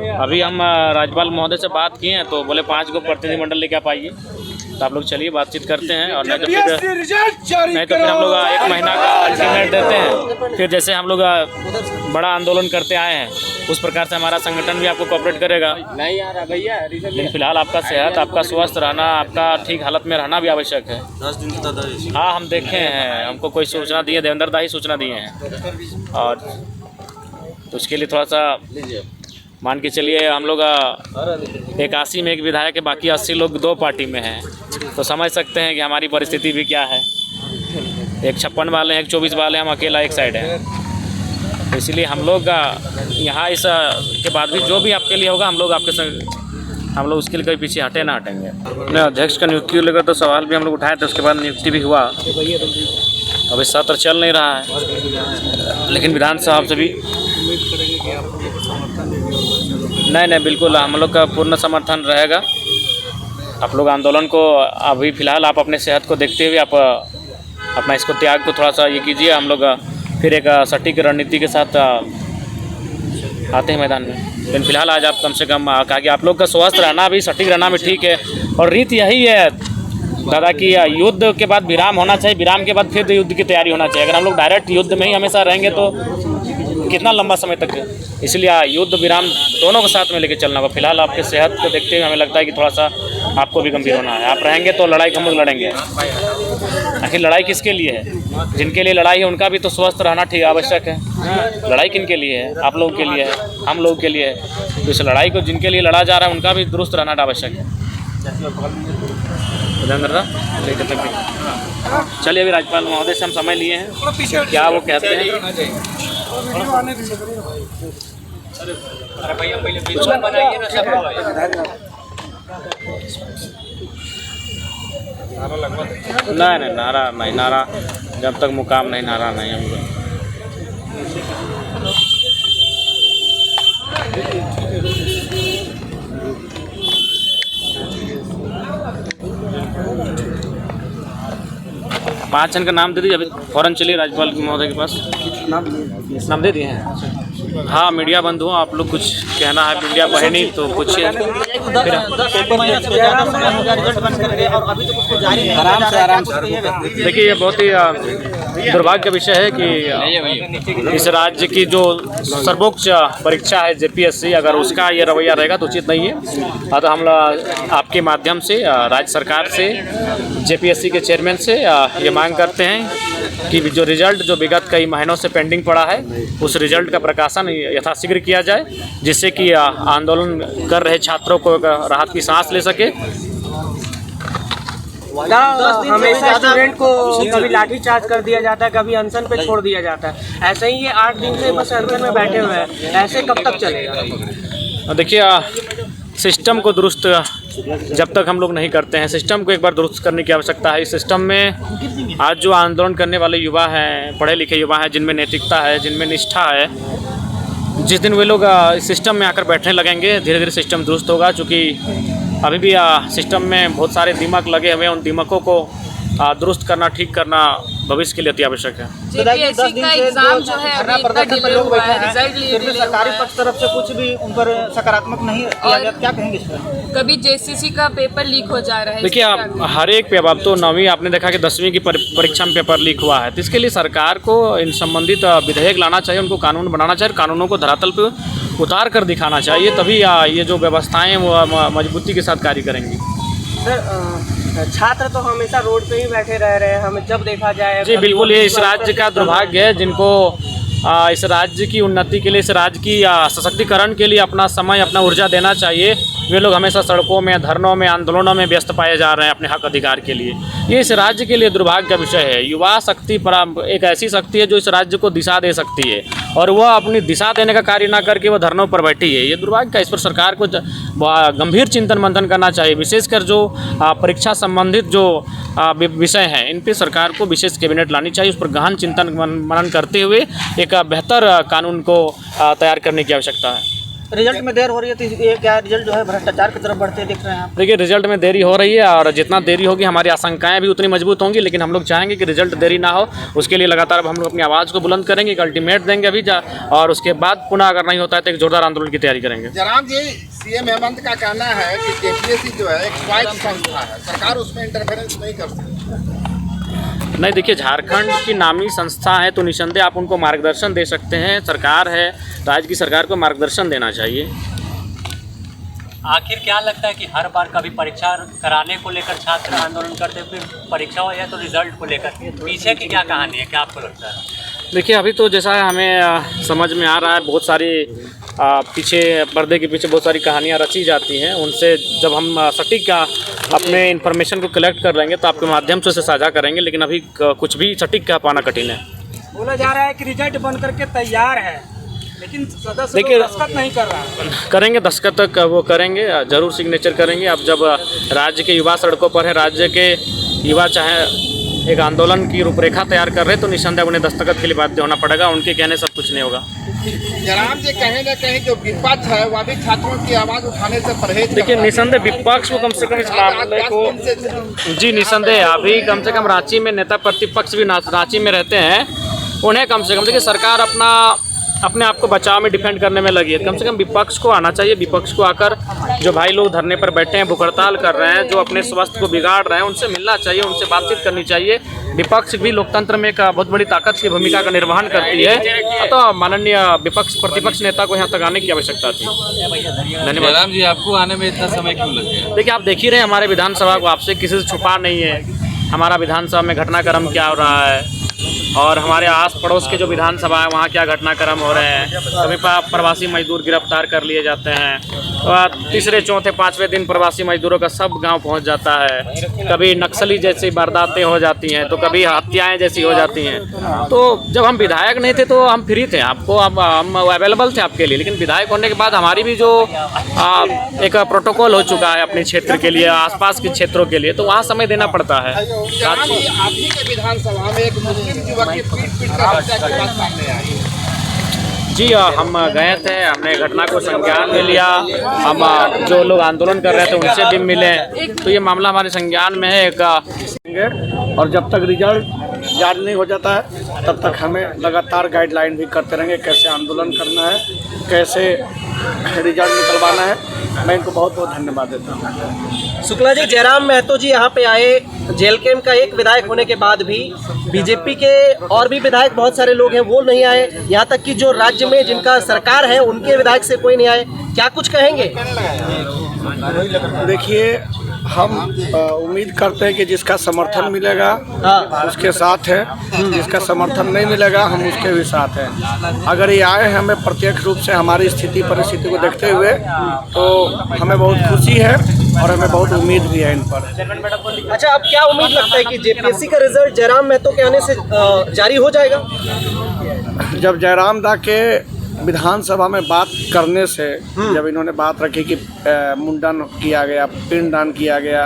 अभी हम राज्यपाल महोदय से बात किए हैं तो बोले 5 गो प्रतिनिधिमंडल लेके आप आइए, तो आप लोग चलिए बातचीत करते हैं। और नहीं तो फिर हम लोग 1 महीना का अल्टीमेट देते हैं। फिर जैसे हम लोग बड़ा आंदोलन करते आए हैं उस प्रकार से हमारा संगठन भी आपको कोऑपरेट करेगा। नहीं आ रहा भैया, लेकिन फिलहाल आपका सेहत, आपका स्वस्थ रहना, आपका ठीक हालत में रहना भी आवश्यक है। 10 दिन तक हाँ, हम देखे हैं, हमको कोई सूचना दिए, देवेंद्र दा ही सूचना दिए हैं। और तो उसके लिए थोड़ा सा मान के चलिए, हम लोग 81 में एक विधायक है, बाकी 80 लोग 2 पार्टी में हैं, तो समझ सकते हैं कि हमारी परिस्थिति भी क्या है। एक 56 वाले हैं, एक 24 वाले, हम अकेला एक साइड है। तो इसलिए हम लोग यहाँ इस के बाद भी जो भी आपके लिए होगा, हम लोग आपके संग, हम लोग उसके लिए कभी पीछे हटे ना हटेंगे। अपने अध्यक्ष का नियुक्ति को लेकर तो सवाल भी हम लोग उठाए थे, उसके बाद नियुक्ति भी हुआ। अभी सत्र चल नहीं रहा है, लेकिन विधानसभा से भी नहीं, बिल्कुल हम लोग का पूर्ण समर्थन रहेगा। आप लोग आंदोलन को अभी फ़िलहाल आप अपने सेहत को देखते हुए आप अपना इसको त्याग को थोड़ा सा ये कीजिए। हम लोग फिर एक सटीक रणनीति के साथ आते हैं मैदान में। लेकिन फिलहाल आज आप कम से कम कहा कि आप लोग का स्वस्थ रहना भी, सटीक रहना भी ठीक है। और रीत यही है दादा कि युद्ध के बाद विराम होना चाहिए, विराम के बाद फिर युद्ध की तैयारी होना चाहिए। अगर हम लोग डायरेक्ट युद्ध में ही हमेशा रहेंगे तो कितना लंबा समय तक है। इसलिए युद्ध विराम दोनों को साथ में लेके चलना होगा। फिलहाल आपके सेहत को देखते हुए हमें लगता है कि थोड़ा सा आपको भी गंभीर होना है। आप रहेंगे तो लड़ाई हम लोग लड़ेंगे। आखिर लड़ाई किसके लिए है? जिनके लिए लड़ाई है उनका भी तो स्वस्थ रहना ठीक आवश्यक है। लड़ाई किन के लिए है? आप लोगों के लिए है, हम लोगों के लिए है। तो इस लड़ाई को जिनके लिए लड़ा जा रहा है उनका भी दुरुस्त रहना आवश्यक है। चलिए, अभी राज्यपाल महोदय से हम समय लिए हैं, क्या वो कहते हैं। नहीं, नारा नहीं, नारा जब तक मुकाम नहीं, नारा नहीं हम 5 जन का नाम दे दीजिए। अभी फ़ौरन चलिए राज्यपाल महोदय के पास। नाम दे दिए हैं। हाँ, मीडिया बंधु आप लोग कुछ कहना है, मीडिया है नहीं तो कुछ देखिए। ये बहुत ही दुर्भाग्य का विषय है कि इस राज्य की जो सर्वोच्च परीक्षा है JPSC, अगर उसका ये रवैया रहेगा तो उचित नहीं है। तो हम आपके माध्यम से राज्य सरकार से, JPSC के चेयरमैन से ये मांग करते हैं कि जो रिजल्ट जो विगत कई महीनों से पेंडिंग पड़ा है, उस रिजल्ट का प्रकाशन यथाशीघ्र किया जाए, जिससे कि आंदोलन कर रहे छात्रों को राहत की सांस ले सके। हमेशा स्टूडेंट को कभी लाठीचार्ज कर दिया जाता है, कभी अनशन पे छोड़ दिया जाता है। ऐसे ही ये 8 दिन से बस अनशन में बैठे हुए हैं। ऐसे कब तक चलेगा? देखिए, सिस्टम को दुरुस्त जब तक हम लोग नहीं करते हैं, सिस्टम को एक बार दुरुस्त करने की आवश्यकता है। इस सिस्टम में आज जो आंदोलन करने वाले युवा हैं, पढ़े लिखे युवा हैं, जिनमें नैतिकता है, जिनमें निष्ठा है, जिस दिन वे लोग इस सिस्टम में आकर बैठने लगेंगे, धीरे धीरे सिस्टम दुरुस्त होगा। चूँकि अभी भी सिस्टम में बहुत सारे दिमाग लगे हुए हैं, उन दिमागों को दुरुस्त करना, ठीक करना भविष्य के लिए अति आवश्यक है। JPSC का एग्जाम जो है अभी इतना डिले हुआ है, रिजल्ट सरकारी पक्ष तरफ से कुछ भी उन पर सकारात्मक नहीं किया गया, क्या कहेंगे इस पर? कभी JCC का पेपर लीक हो जा रहा है। देखिए, हर एक पे अब तो 9वीं आपने देखा कि 10वीं की परीक्षा में पेपर लीक हुआ है, तो इसके लिए सरकार को इन संबंधित विधेयक लाना चाहिए, उनको कानून बनाना चाहिए, कानूनों को धरातल पर उतार कर दिखाना चाहिए, तभी ये जो व्यवस्थाएं वो मजबूती के साथ कार्य करेंगी। सर, छात्र तो हमेशा रोड पे ही बैठे रह रहे हैं, हमें जब देखा जाए। जी बिल्कुल, ये इस राज्य का दुर्भाग्य है। जिनको इस राज्य की उन्नति के लिए, इस राज्य की सशक्तिकरण के लिए अपना समय, अपना ऊर्जा देना चाहिए, वे लोग हमेशा सड़कों में, धरनों में, आंदोलनों में व्यस्त पाए जा रहे हैं अपने हक अधिकार के लिए। ये इस राज्य के लिए दुर्भाग्य का विषय है। युवा शक्ति एक ऐसी शक्ति है जो इस राज्य को दिशा दे सकती है, और वह अपनी दिशा देने का कार्य ना करके वह धरनों पर बैठी है। ये दुर्भाग्य का, इस पर सरकार को गंभीर चिंतन मंथन करना चाहिए। विशेषकर जो परीक्षा संबंधित जो विषय हैं, इन पर सरकार को विशेष कैबिनेट लानी चाहिए, उस पर गहन चिंतन मनन करते हुए एक बेहतर कानून को तैयार करने की आवश्यकता है। रिजल्ट में देर हो रही है तो ये क्या रिजल्ट जो है भ्रष्टाचार की तरफ बढ़ते दिख रहे हैं आप? देखिए, रिजल्ट में देरी हो रही है और जितना देरी होगी हमारी आशंकाएं भी उतनी मजबूत होंगी, लेकिन हम लोग चाहेंगे कि रिजल्ट देरी ना हो। उसके लिए लगातार अब हम लोग अपनी आवाज़ को बुलंद करेंगे, एक अल्टीमेट देंगे अभी और उसके बाद पुनः अगर नहीं होता है तो एक जोरदार आंदोलन की तैयारी करेंगे। जयराम जी, सीएम हेमंत का कहना है कि जेपीएससी जो है एक स्वायत्त संस्था है, सरकार उसमें इंटरफेरेंस नहीं कर सकती। नहीं, देखिए, झारखंड की नामी संस्था है तो निसंदेह आप उनको मार्गदर्शन दे सकते हैं। सरकार है, राज्य की सरकार को मार्गदर्शन देना चाहिए। आखिर क्या लगता है कि हर बार कभी परीक्षा कराने को लेकर छात्र आंदोलन करते, फिर परीक्षा हो या तो रिजल्ट को लेकर, पीछे की क्या कहानी है, क्या आपको लगता है? देखिए, अभी तो जैसा हमें समझ में आ रहा है, बहुत सारी पीछे पर्दे के पीछे बहुत सारी कहानियाँ रची जाती हैं। उनसे जब हम सटीक अपने इन्फॉर्मेशन को कलेक्ट कर लेंगे तो आपके माध्यम से उसे साझा करेंगे, लेकिन अभी कुछ भी सटीक कह पाना कठिन है। बोला जा रहा है कि रिजल्ट बन करके तैयार है, लेकिन सदस्य देखिए, दस्तखत नहीं कर रहा है। करेंगे, दस्तखत तक वो करेंगे, ज़रूर सिग्नेचर करेंगे। अब जब राज्य के युवा सड़कों पर है, राज्य के युवा चाहे एक आंदोलन की रूपरेखा तैयार कर रहे हैं तो निसंदेह उन्हें दस्तखत के लिए बाध्य होना पड़ेगा। उनके कहने सब कुछ नहीं होगा। जयराम जी, कहीं ना कहीं जो विपक्ष है वह भी छात्रों की आवाज़ उठाने से परहेज। देखिए, निसंदेह विपक्ष को कम से कम इस मामले को, जी निसंदेह, अभी कम से कम रांची में नेता प्रतिपक्ष भी रांची में रहते हैं, उन्हें कम से कम, देखिए, सरकार अपने आप को बचाव में डिफेंड करने में लगी है। कम से कम विपक्ष को आना चाहिए। विपक्ष को आकर जो भाई लोग धरने पर बैठे हैं, भूख हड़ताल कर रहे हैं, जो अपने स्वास्थ्य को बिगाड़ रहे हैं, उनसे मिलना चाहिए, उनसे बातचीत करनी चाहिए। विपक्ष भी लोकतंत्र में एक बहुत बड़ी ताकत की भूमिका का निर्वहन करती है। तो माननीय प्रतिपक्ष नेता को यहाँ तक आने की आवश्यकता थी। धन्यवाद। जयराम जी, आपको आने में इतना समय क्यों लग गया? देखिए, आप देख ही रहे हैं हमारे विधानसभा को, आपसे किसी से छुपा नहीं है हमारा विधानसभा में घटनाक्रम क्या हो रहा है और हमारे आस पड़ोस के जो विधानसभा है वहाँ क्या घटनाक्रम हो रहे हैं। कभी प्रवासी मजदूर गिरफ्तार कर लिए जाते हैं और तीसरे चौथे पाँचवें दिन प्रवासी मजदूरों का सब गांव पहुंच जाता है। कभी नक्सली जैसी वारदातें हो जाती हैं तो कभी हत्याएं जैसी हो जाती हैं। तो जब हम विधायक नहीं थे तो हम फ्री थे, आपको हम अवेलेबल थे आपके लिए, लेकिन विधायक होने के बाद हमारी भी जो एक प्रोटोकॉल हो चुका है अपने क्षेत्र के लिए, आसपास के क्षेत्रों के लिए, तो वहाँ समय देना पड़ता है। आप ही के विधानसभा में एक मुस्लिम युवक की पीट कर हत्या की बात सामने आई। जी, हम गए थे, हमने घटना को संज्ञान में लिया। हम जो लोग आंदोलन कर रहे थे उनसे भी मिले, तो ये मामला हमारे संज्ञान में है। और जब तक रिजल्ट जारी नहीं हो जाता है तब तक हमें लगातार गाइडलाइन भी करते रहेंगे, कैसे आंदोलन करना है, कैसे रिजल्ट निकलवाना है। मैं इनको बहुत बहुत धन्यवाद देता हूँ। शुक्ला जी, जयराम महतो जी यहाँ पे आए, जेल कैंप का एक विधायक होने के बाद भी बीजेपी के और भी विधायक बहुत सारे लोग हैं वो नहीं आए, यहाँ तक कि जो राज्य में जिनका सरकार है उनके विधायक से कोई नहीं आए, क्या कुछ कहेंगे? देखिए, हम उम्मीद करते हैं कि जिसका समर्थन मिलेगा उसके साथ है, जिसका समर्थन नहीं मिलेगा हम उसके भी साथ हैं। अगर ये आए हैं हमें प्रत्यक्ष रूप से हमारी स्थिति परिस्थिति को देखते हुए, तो हमें बहुत खुशी है और हमें बहुत उम्मीद भी है इन पर। अच्छा, अब क्या उम्मीद लगता है कि जेपीएससी का रिजल्ट जयराम महतो के आने से जारी हो जाएगा? जब जयराम दा के विधानसभा में बात करने से, जब इन्होंने बात रखी कि मुंडन किया गया, पिंडदान किया गया,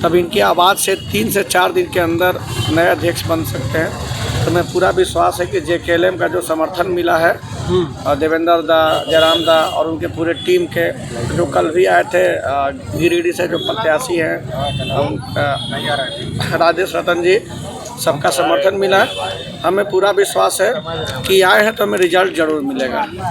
तब इनकी आवाज़ से 3 से 4 दिन के अंदर नए अध्यक्ष बन सकते हैं। तो मैं पूरा विश्वास है कि जेकेएलएम का जो समर्थन मिला है और देवेंद्र दा, जयराम दा और उनके पूरे टीम के जो कल भी आए थे गिरिडीह से जो प्रत्याशी हैं राजेश रतन जी, सबका समर्थन मिला है। हमें पूरा विश्वास है कि आए हैं तो हमें रिजल्ट ज़रूर मिलेगा।